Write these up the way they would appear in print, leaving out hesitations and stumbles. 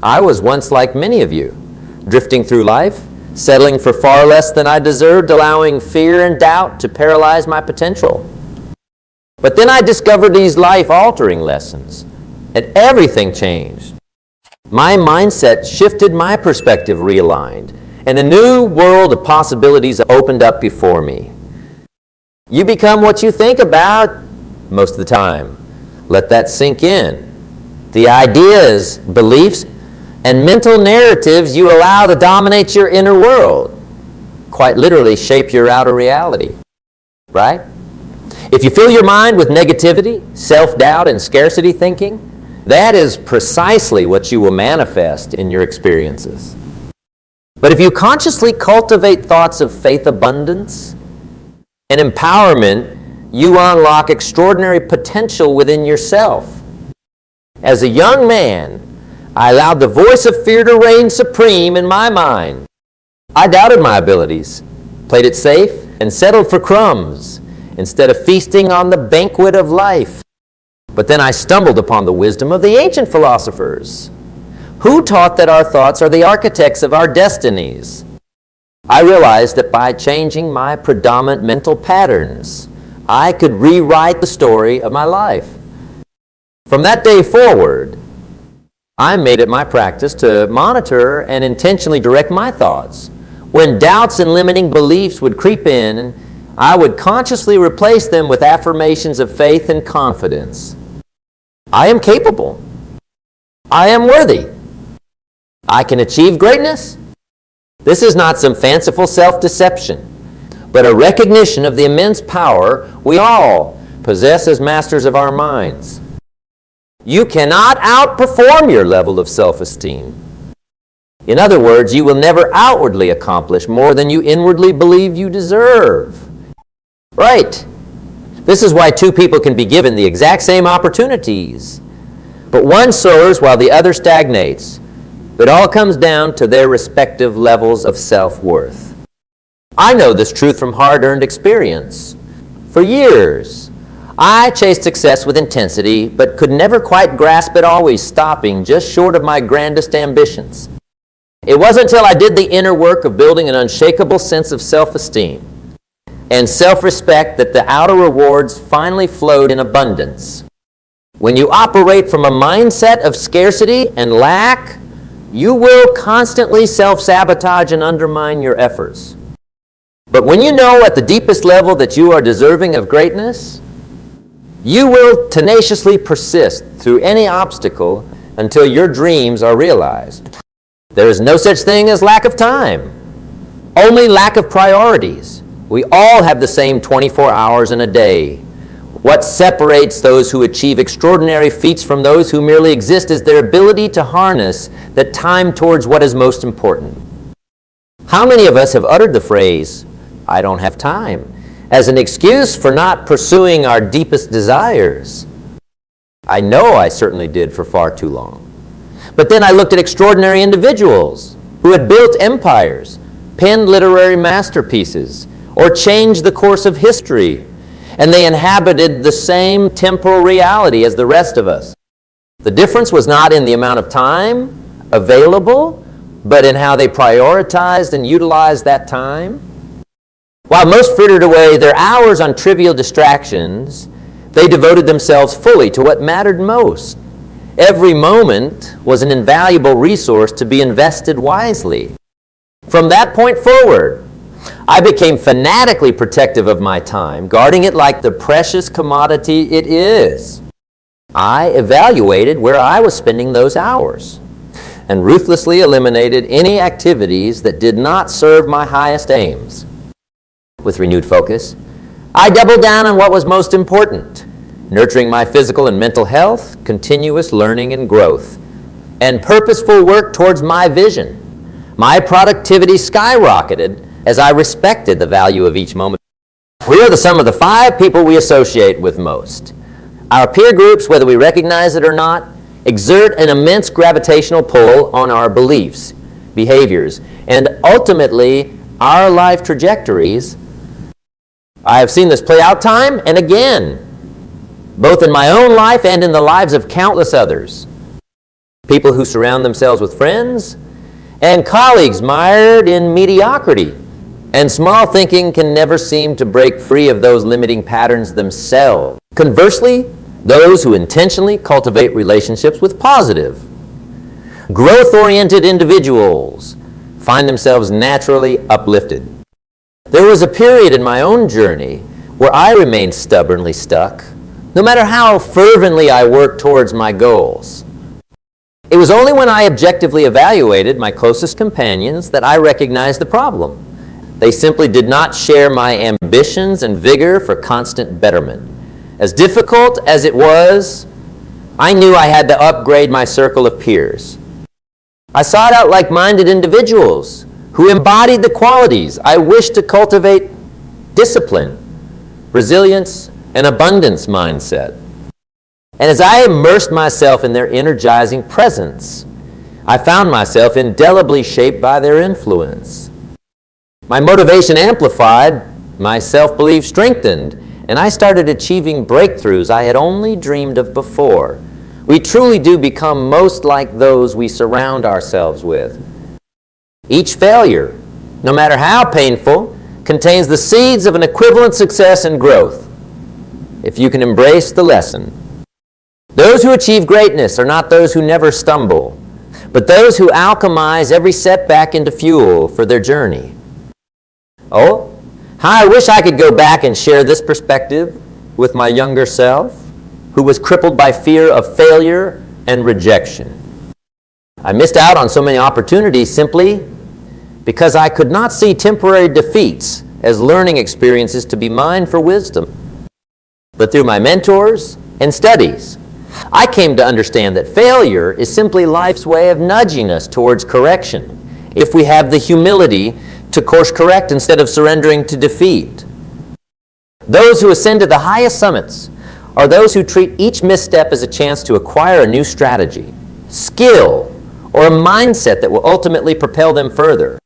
I was once like many of you, drifting through life, settling for far less than I deserved, allowing fear and doubt to paralyze my potential. But then I discovered these life-altering lessons, and everything changed. My mindset shifted, my perspective realigned, and a new world of possibilities opened up before me. You become what you think about most of the time. Let that sink in. The ideas, beliefs, and mental narratives you allow to dominate your inner world quite literally shape your outer reality, right? If you fill your mind with negativity, self-doubt, and scarcity thinking, that is precisely what you will manifest in your experiences. But if you consciously cultivate thoughts of faith, abundance, and empowerment, you unlock extraordinary potential within yourself. As a young man, I allowed the voice of fear to reign supreme in my mind. I doubted my abilities, played it safe, and settled for crumbs instead of feasting on the banquet of life. But then I stumbled upon the wisdom of the ancient philosophers, who taught that our thoughts are the architects of our destinies. I realized that by changing my predominant mental patterns, I could rewrite the story of my life. From that day forward, I made it my practice to monitor and intentionally direct my thoughts. When doubts and limiting beliefs would creep in, I would consciously replace them with affirmations of faith and confidence. I am capable. I am worthy. I can achieve greatness. This is not some fanciful self-deception, but a recognition of the immense power we all possess as masters of our minds. You cannot outperform your level of self-esteem. In other words, you will never outwardly accomplish more than you inwardly believe you deserve. Right. This is why two people can be given the exact same opportunities, but one soars while the other stagnates. It all comes down to their respective levels of self-worth. I know this truth from hard-earned experience. For years, I chased success with intensity, but could never quite grasp it, always stopping just short of my grandest ambitions. It wasn't until I did the inner work of building an unshakable sense of self-esteem and self-respect that the outer rewards finally flowed in abundance. When you operate from a mindset of scarcity and lack, you will constantly self-sabotage and undermine your efforts. But when you know at the deepest level that you are deserving of greatness, you will tenaciously persist through any obstacle until your dreams are realized. There is no such thing as lack of time, only lack of priorities. We all have the same 24 hours in a day. What separates those who achieve extraordinary feats from those who merely exist is their ability to harness the time towards what is most important. How many of us have uttered the phrase, "I don't have time," as an excuse for not pursuing our deepest desires? I know I certainly did for far too long. But then I looked at extraordinary individuals who had built empires, penned literary masterpieces, or changed the course of history, and they inhabited the same temporal reality as the rest of us. The difference was not in the amount of time available, but in how they prioritized and utilized that time. While most frittered away their hours on trivial distractions, they devoted themselves fully to what mattered most. Every moment was an invaluable resource to be invested wisely. From that point forward, I became fanatically protective of my time, guarding it like the precious commodity it is. I evaluated where I was spending those hours and ruthlessly eliminated any activities that did not serve my highest aims. With renewed focus, I doubled down on what was most important, nurturing my physical and mental health, continuous learning and growth, and purposeful work towards my vision. My productivity skyrocketed as I respected the value of each moment. We are the sum of the 5 people we associate with most. Our peer groups, whether we recognize it or not, exert an immense gravitational pull on our beliefs, behaviors, and ultimately our life trajectories. I have seen this play out time and again, both in my own life and in the lives of countless others. people who surround themselves with friends, and colleagues mired in mediocrity. And small thinking can never seem to break free of those limiting patterns themselves. Conversely, those who intentionally cultivate relationships with positive, growth-oriented individuals find themselves naturally uplifted. There was a period in my own journey where I remained stubbornly stuck, no matter how fervently I worked towards my goals. It was only when I objectively evaluated my closest companions that I recognized the problem. They simply did not share my ambitions and vigor for constant betterment. As difficult as it was, I knew I had to upgrade my circle of peers. I sought out like-minded individuals who embodied the qualities I wished to cultivate: discipline, resilience, and abundance mindset. And as I immersed myself in their energizing presence, I found myself indelibly shaped by their influence. My motivation amplified, my self-belief strengthened, and I started achieving breakthroughs I had only dreamed of before. We truly do become most like those we surround ourselves with. Each failure, no matter how painful, contains the seeds of an equivalent success and growth, if you can embrace the lesson. Those who achieve greatness are not those who never stumble, but those who alchemize every setback into fuel for their journey. Oh, how I wish I could go back and share this perspective with my younger self, who was crippled by fear of failure and rejection. I missed out on so many opportunities simply because I could not see temporary defeats as learning experiences to be mine for wisdom. But through my mentors and studies, I came to understand that failure is simply life's way of nudging us towards correction, if we have the humility to course correct instead of surrendering to defeat. Those who ascend to the highest summits are those who treat each misstep as a chance to acquire a new strategy, skill, or a mindset that will ultimately propel them further.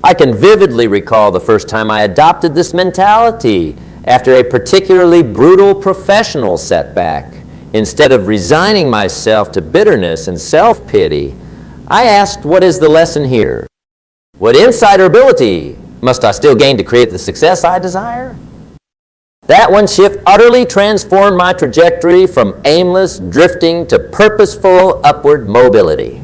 I can vividly recall the first time I adopted this mentality after a particularly brutal professional setback. Instead of resigning myself to bitterness and self-pity, I asked, what is the lesson here? What insight or ability must I still gain to create the success I desire? That one shift utterly transformed my trajectory from aimless drifting to purposeful upward mobility.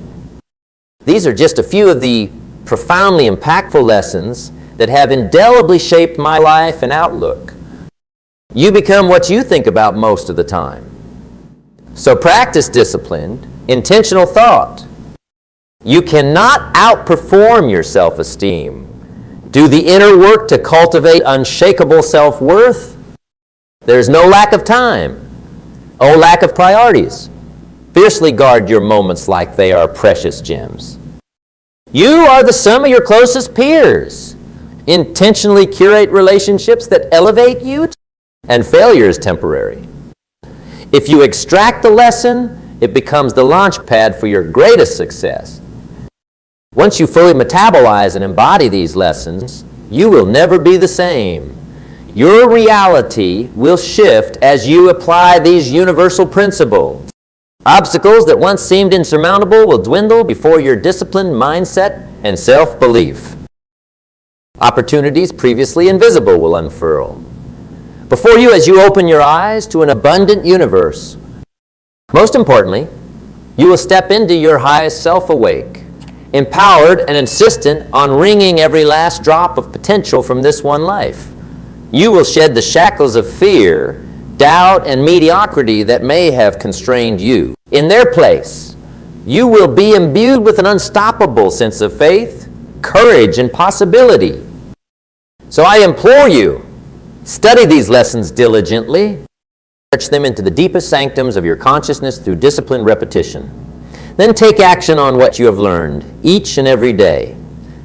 These are just a few of the profoundly impactful lessons that have indelibly shaped my life and outlook. You become what you think about most of the time. So practice disciplined, intentional thought. You cannot outperform your self-esteem. Do the inner work to cultivate unshakable self-worth. There's no lack of time, no lack of priorities. Fiercely guard your moments like they are precious gems. You are the sum of your closest peers. Intentionally curate relationships that elevate you, and failure is temporary. If you extract the lesson, it becomes the launch pad for your greatest success. Once you fully metabolize and embody these lessons, you will never be the same. Your reality will shift as you apply these universal principles. Obstacles that once seemed insurmountable will dwindle before your disciplined mindset and self-belief. Opportunities previously invisible will unfurl before you as you open your eyes to an abundant universe. Most importantly, you will step into your highest self awake, empowered and insistent on wringing every last drop of potential from this one life. You will shed the shackles of fear, doubt, and mediocrity that may have constrained you. In their place, you will be imbued with an unstoppable sense of faith, courage, and possibility. So I implore you, study these lessons diligently, stretch them into the deepest sanctums of your consciousness through disciplined repetition. Then take action on what you have learned each and every day.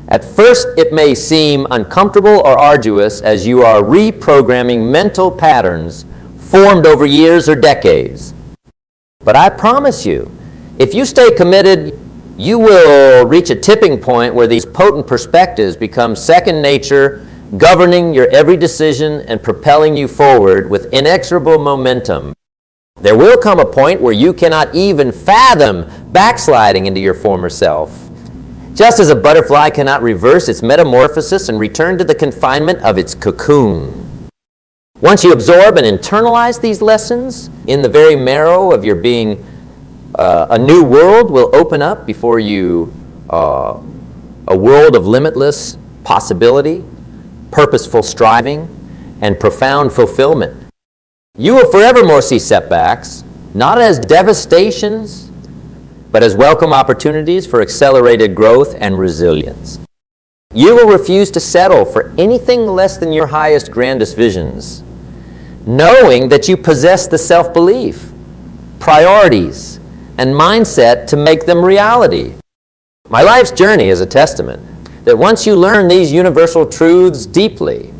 At first, it may seem uncomfortable or arduous as you are reprogramming mental patterns formed over years or decades. But I promise you, if you stay committed, you will reach a tipping point where these potent perspectives become second nature, governing your every decision and propelling you forward with inexorable momentum. There will come a point where you cannot even fathom backsliding into your former self. Just as a butterfly cannot reverse its metamorphosis and return to the confinement of its cocoon. Once you absorb and internalize these lessons, in the very marrow of your being, a new world will open up before you, a world of limitless possibility, purposeful striving, and profound fulfillment. You will forevermore see setbacks, not as devastations, but as welcome opportunities for accelerated growth and resilience. You will refuse to settle for anything less than your highest, grandest visions, knowing that you possess the self-belief, priorities, and mindset to make them reality. My life's journey is a testament that once you learn these universal truths deeply,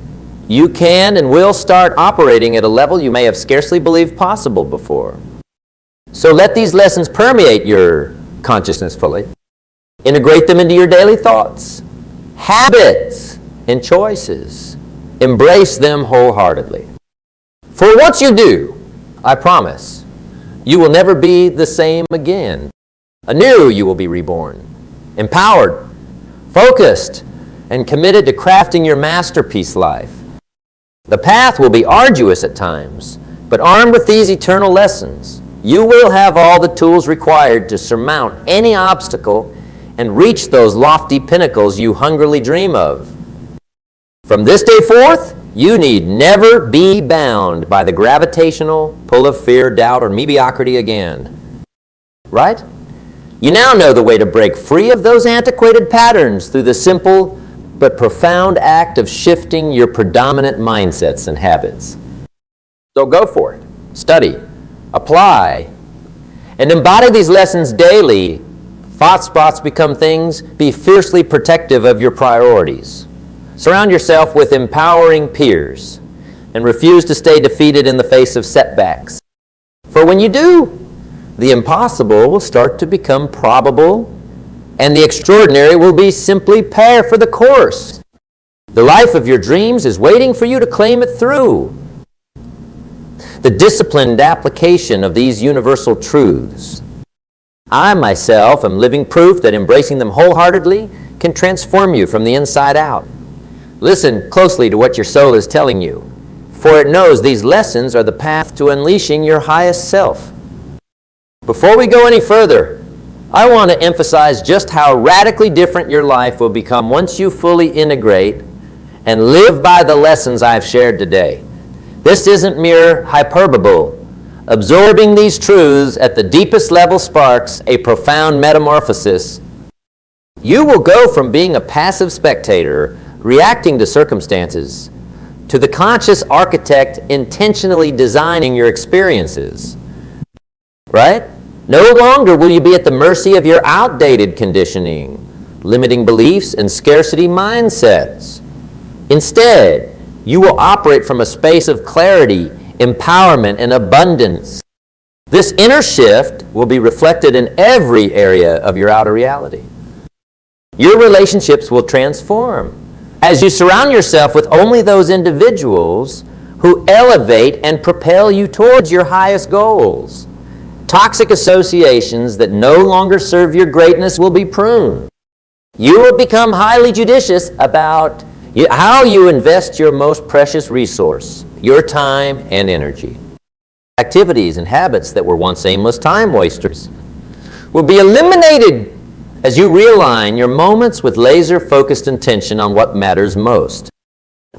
you can and will start operating at a level you may have scarcely believed possible before. So let these lessons permeate your consciousness fully. Integrate them into your daily thoughts, habits, and choices. Embrace them wholeheartedly. For once you do, I promise, you will never be the same again. Anew you will be reborn, empowered, focused, and committed to crafting your masterpiece life. The path will be arduous at times, but armed with these eternal lessons, you will have all the tools required to surmount any obstacle and reach those lofty pinnacles you hungrily dream of. From this day forth, you need never be bound by the gravitational pull of fear, doubt, or mediocrity again. Right? You now know the way to break free of those antiquated patterns through the simple but profound act of shifting your predominant mindsets and habits. So go for it. Study, apply, and embody these lessons daily. Thought spots become things. Be fiercely protective of your priorities. Surround yourself with empowering peers and refuse to stay defeated in the face of setbacks. For when you do, the impossible will start to become probable, and the extraordinary will be simply par for the course. The life of your dreams is waiting for you to claim it through. The disciplined application of these universal truths. I myself am living proof that embracing them wholeheartedly can transform you from the inside out. Listen closely to what your soul is telling you, for it knows these lessons are the path to unleashing your highest self. Before we go any further, I want to emphasize just how radically different your life will become once you fully integrate and live by the lessons I've shared today. This isn't mere hyperbole. Absorbing these truths at the deepest level sparks a profound metamorphosis. You will go from being a passive spectator, reacting to circumstances, to the conscious architect intentionally designing your experiences. Right? No longer will you be at the mercy of your outdated conditioning, limiting beliefs, and scarcity mindsets. Instead, you will operate from a space of clarity, empowerment, and abundance. This inner shift will be reflected in every area of your outer reality. Your relationships will transform as you surround yourself with only those individuals who elevate and propel you towards your highest goals. Toxic associations that no longer serve your greatness will be pruned. You will become highly judicious about how you invest your most precious resource, your time and energy. Activities and habits that were once aimless time wasters will be eliminated as you realign your moments with laser-focused intention on what matters most.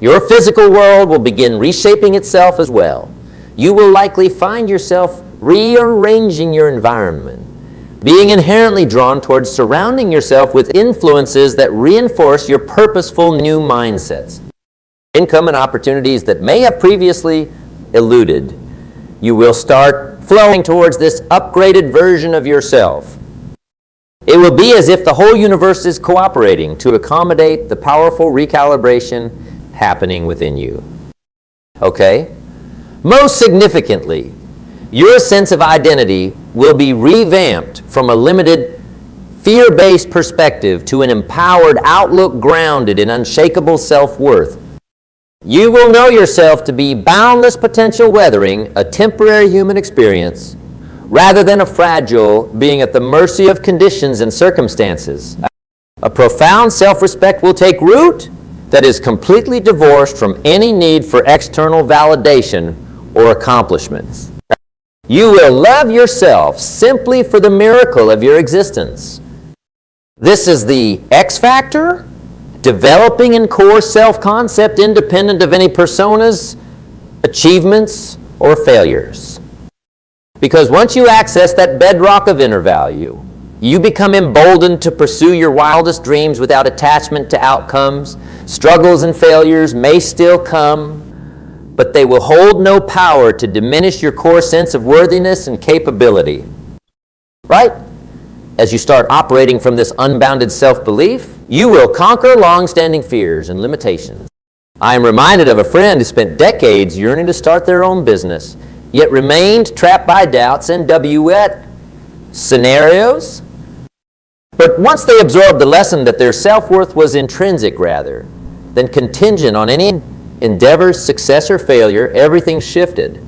Your physical world will begin reshaping itself as well. You will likely find yourself rearranging your environment, being inherently drawn towards surrounding yourself with influences that reinforce your purposeful new mindsets. Income and opportunities that may have previously eluded. You will start flowing towards this upgraded version of yourself. It will be as if the whole universe is cooperating to accommodate the powerful recalibration happening within you. Okay? Most significantly, your sense of identity will be revamped from a limited, fear-based perspective to an empowered outlook grounded in unshakable self-worth. You will know yourself to be boundless potential weathering a temporary human experience, rather than a fragile being at the mercy of conditions and circumstances. A profound self-respect will take root that is completely divorced from any need for external validation or accomplishments. You will love yourself simply for the miracle of your existence. This is the X factor, developing in core self-concept independent of any personas, achievements, or failures. Because once you access that bedrock of inner value, you become emboldened to pursue your wildest dreams without attachment to outcomes. Struggles and failures may still come, but they will hold no power to diminish your core sense of worthiness and capability. Right? As you start operating from this unbounded self-belief, you will conquer long-standing fears and limitations. I am reminded of a friend who spent decades yearning to start their own business, yet remained trapped by doubts and what scenarios. But once they absorbed the lesson that their self-worth was intrinsic rather than contingent on any endeavor's success or failure, everything shifted.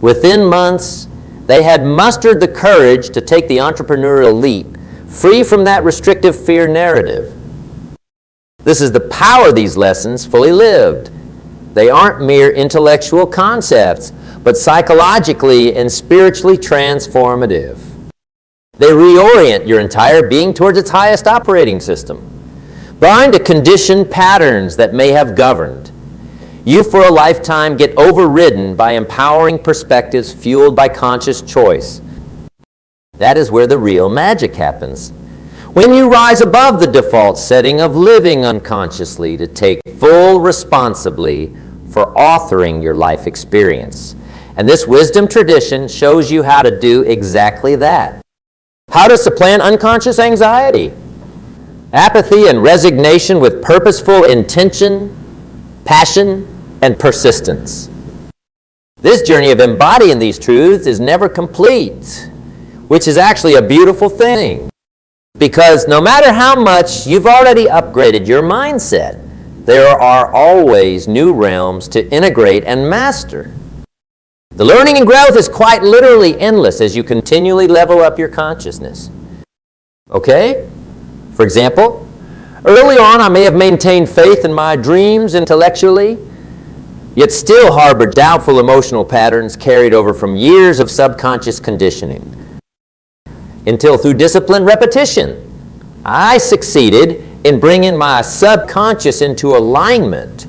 Within months, they had mustered the courage to take the entrepreneurial leap, free from that restrictive fear narrative. This is the power of these lessons fully lived. They aren't mere intellectual concepts, but psychologically and spiritually transformative. They reorient your entire being towards its highest operating system, blind to conditioned patterns that may have governed. You for a lifetime get overridden by empowering perspectives fueled by conscious choice. That is where the real magic happens. When you rise above the default setting of living unconsciously to take full responsibility for authoring your life experience. And this wisdom tradition shows you how to do exactly that. How to supplant unconscious anxiety, apathy, and resignation with purposeful intention, passion, and persistence. This journey of embodying these truths is never complete, which is actually a beautiful thing. Because no matter how much you've already upgraded your mindset, there are always new realms to integrate and master. The learning and growth is quite literally endless as you continually level up your consciousness. Okay? For example, early on I may have maintained faith in my dreams intellectually, yet still harbored doubtful emotional patterns carried over from years of subconscious conditioning. Until through disciplined repetition, I succeeded in bringing my subconscious into alignment.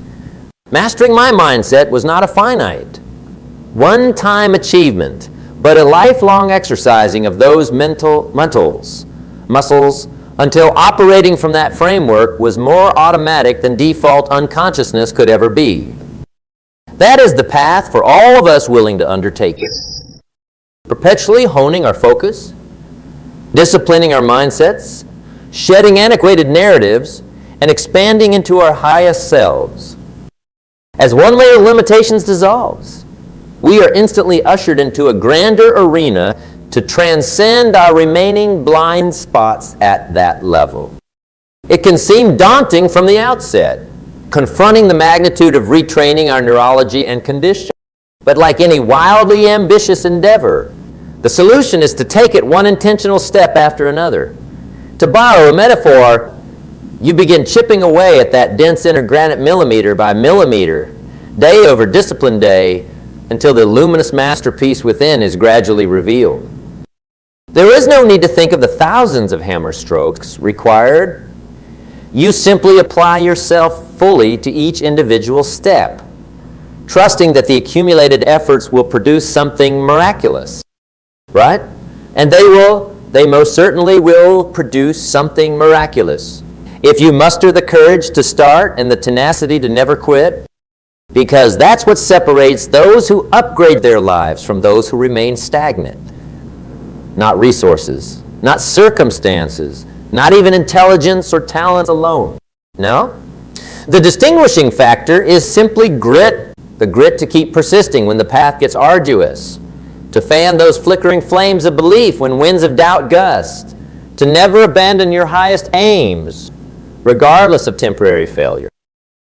Mastering my mindset was not a finite, one-time achievement, but a lifelong exercising of those muscles until operating from that framework was more automatic than default unconsciousness could ever be. That is the path for all of us willing to undertake it. Perpetually honing our focus, disciplining our mindsets, shedding antiquated narratives, and expanding into our highest selves. As one layer of limitations dissolves, we are instantly ushered into a grander arena to transcend our remaining blind spots at that level. It can seem daunting from the outset, confronting the magnitude of retraining our neurology and condition. But like any wildly ambitious endeavor, the solution is to take it one intentional step after another. To borrow a metaphor, you begin chipping away at that dense inner granite millimeter by millimeter, day over discipline day, until the luminous masterpiece within is gradually revealed. There is no need to think of the thousands of hammer strokes required. You simply apply yourself fully to each individual step, trusting that the accumulated efforts will produce something miraculous. Right? And they most certainly will produce something miraculous. If you muster the courage to start and the tenacity to never quit, because that's what separates those who upgrade their lives from those who remain stagnant. Not resources, not circumstances, not even intelligence or talent alone. No? The distinguishing factor is simply grit, the grit to keep persisting when the path gets arduous, to fan those flickering flames of belief when winds of doubt gust, to never abandon your highest aims, regardless of temporary failure.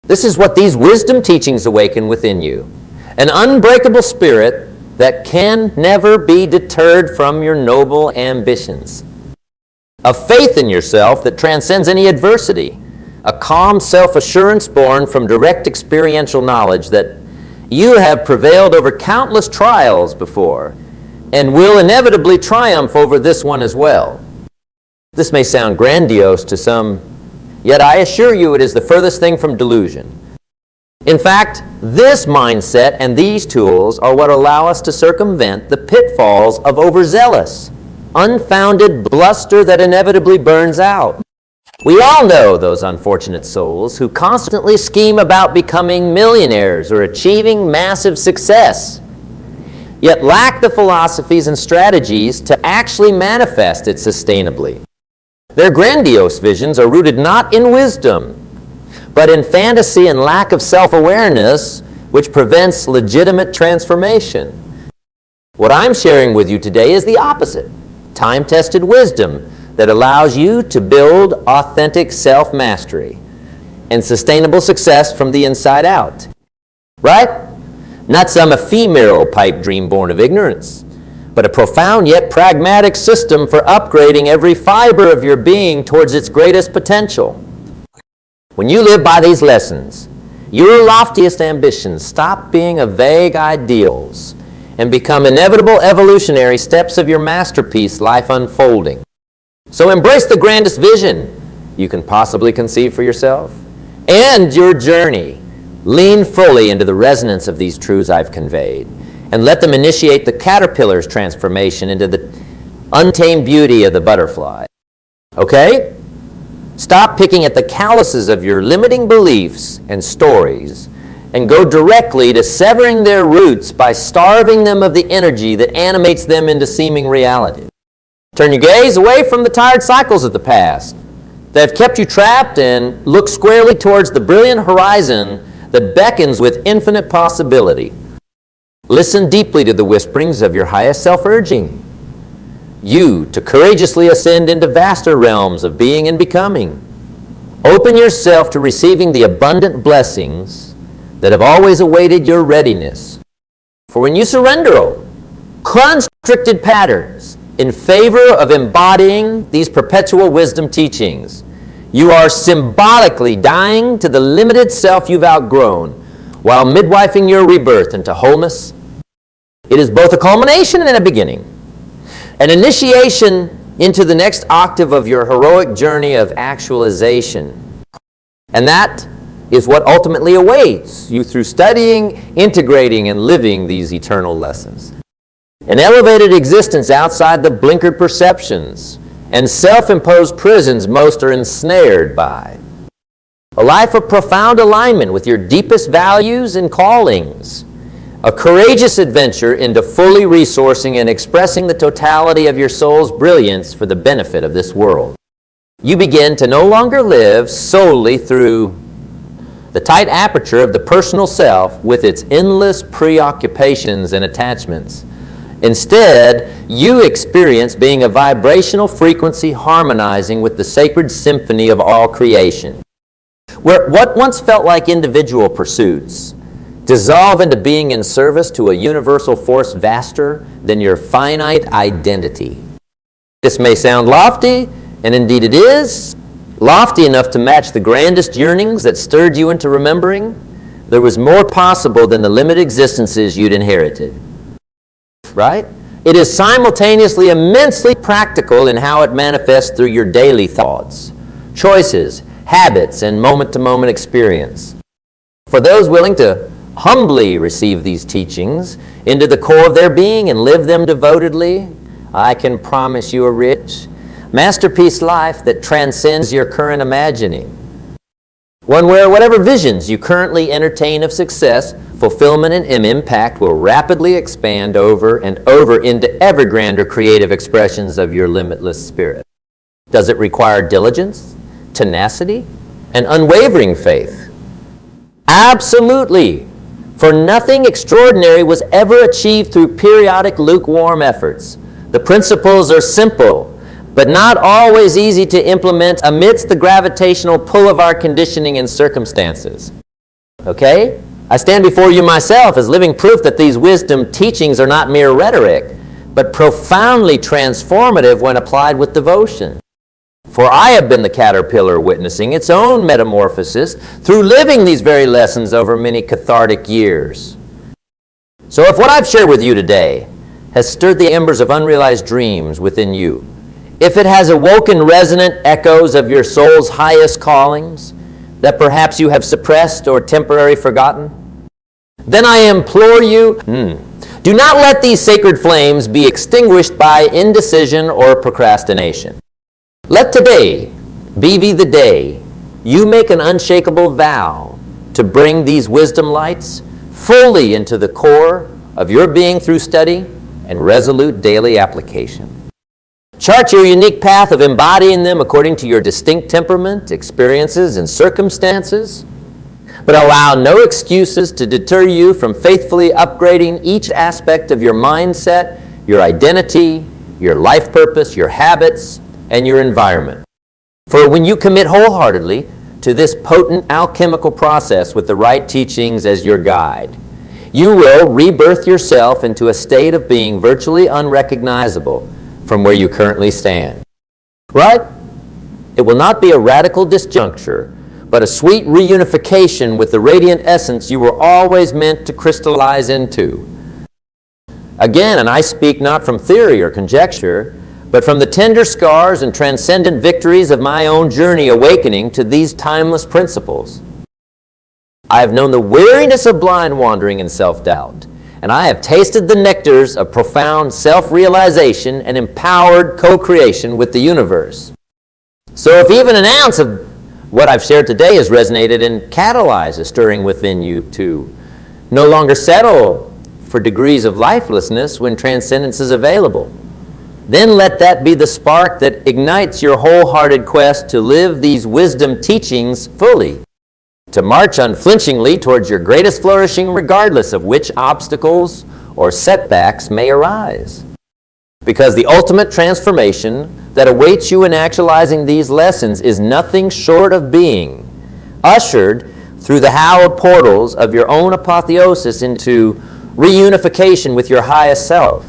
This is what these wisdom teachings awaken within you. An unbreakable spirit that can never be deterred from your noble ambitions. A faith in yourself that transcends any adversity. A calm self-assurance born from direct experiential knowledge that you have prevailed over countless trials before and will inevitably triumph over this one as well. This may sound grandiose to some, yet I assure you it is the furthest thing from delusion. In fact, this mindset and these tools are what allow us to circumvent the pitfalls of overzealous, unfounded bluster that inevitably burns out. We all know those unfortunate souls who constantly scheme about becoming millionaires or achieving massive success, yet lack the philosophies and strategies to actually manifest it sustainably. Their grandiose visions are rooted not in wisdom, but in fantasy and lack of self-awareness, which prevents legitimate transformation. What I'm sharing with you today is the opposite. Time-tested wisdom that allows you to build authentic self-mastery and sustainable success from the inside out. Right? Not some ephemeral pipe dream born of ignorance, but a profound yet pragmatic system for upgrading every fiber of your being towards its greatest potential. When you live by these lessons, your loftiest ambitions stop being a vague ideals and become inevitable evolutionary steps of your masterpiece life unfolding. So embrace the grandest vision you can possibly conceive for yourself and your journey. Lean fully into the resonance of these truths I've conveyed and let them initiate the caterpillar's transformation into the untamed beauty of the butterfly. Okay? Stop picking at the calluses of your limiting beliefs and stories and go directly to severing their roots by starving them of the energy that animates them into seeming reality. Turn your gaze away from the tired cycles of the past that have kept you trapped and look squarely towards the brilliant horizon that beckons with infinite possibility. Listen deeply to the whisperings of your highest self-urging. You to courageously ascend into vaster realms of being and becoming. Open yourself to receiving the abundant blessings that have always awaited your readiness. For when you surrender constricted patterns in favor of embodying these perpetual wisdom teachings, you are symbolically dying to the limited self you've outgrown while midwifing your rebirth into wholeness. It is both a culmination and a beginning, an initiation into the next octave of your heroic journey of actualization. And that is what ultimately awaits you through studying, integrating, and living these eternal lessons. An elevated existence outside the blinkered perceptions and self-imposed prisons most are ensnared by. A life of profound alignment with your deepest values and callings. A courageous adventure into fully resourcing and expressing the totality of your soul's brilliance for the benefit of this world. You begin to no longer live solely through the tight aperture of the personal self with its endless preoccupations and attachments. Instead, you experience being a vibrational frequency harmonizing with the sacred symphony of all creation. Where what once felt like individual pursuits dissolve into being in service to a universal force vaster than your finite identity. This may sound lofty, and indeed it is, lofty enough to match the grandest yearnings that stirred you into remembering. There was more possible than the limited existences you'd inherited. Right? It is simultaneously immensely practical in how it manifests through your daily thoughts, choices, habits, and moment-to-moment experience. For those willing to humbly receive these teachings into the core of their being and live them devotedly, I can promise you a rich, masterpiece life that transcends your current imagining. One where whatever visions you currently entertain of success, fulfillment, and impact will rapidly expand over and over into ever grander creative expressions of your limitless spirit. Does it require diligence, tenacity, and unwavering faith? Absolutely. For nothing extraordinary was ever achieved through periodic lukewarm efforts. The principles are simple, but not always easy to implement amidst the gravitational pull of our conditioning and circumstances. Okay? I stand before you myself as living proof that these wisdom teachings are not mere rhetoric, but profoundly transformative when applied with devotion. For I have been the caterpillar witnessing its own metamorphosis through living these very lessons over many cathartic years. So if what I've shared with you today has stirred the embers of unrealized dreams within you, if it has awoken resonant echoes of your soul's highest callings that perhaps you have suppressed or temporarily forgotten, then I implore you, do not let these sacred flames be extinguished by indecision or procrastination. Let today be the day you make an unshakable vow to bring these wisdom lights fully into the core of your being through study and resolute daily application. Chart your unique path of embodying them according to your distinct temperament, experiences, and circumstances, but allow no excuses to deter you from faithfully upgrading each aspect of your mindset, your identity, your life purpose, your habits, and your environment. For when you commit wholeheartedly to this potent alchemical process with the right teachings as your guide, you will rebirth yourself into a state of being virtually unrecognizable from where you currently stand. Right? It will not be a radical disjuncture, but a sweet reunification with the radiant essence you were always meant to crystallize into. Again, and I speak not from theory or conjecture, but from the tender scars and transcendent victories of my own journey awakening to these timeless principles. I have known the weariness of blind wandering and self-doubt, and I have tasted the nectars of profound self-realization and empowered co-creation with the universe. So if even an ounce of what I've shared today has resonated and catalyzed a stirring within you to no longer settle for degrees of lifelessness when transcendence is available, then let that be the spark that ignites your wholehearted quest to live these wisdom teachings fully, to march unflinchingly towards your greatest flourishing regardless of which obstacles or setbacks may arise. Because the ultimate transformation that awaits you in actualizing these lessons is nothing short of being ushered through the hallowed portals of your own apotheosis into reunification with your highest self.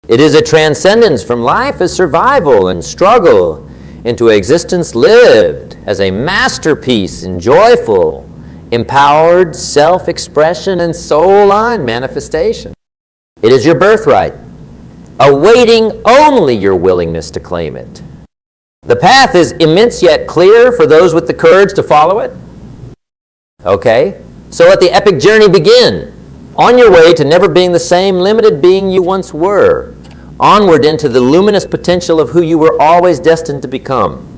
It is a transcendence from life as survival and struggle into existence lived as a masterpiece in joyful, empowered self-expression and soul-aligned manifestation. It is your birthright, awaiting only your willingness to claim it. The path is immense yet clear for those with the courage to follow it. Okay, so let the epic journey begin. On your way to never being the same limited being you once were, onward into the luminous potential of who you were always destined to become.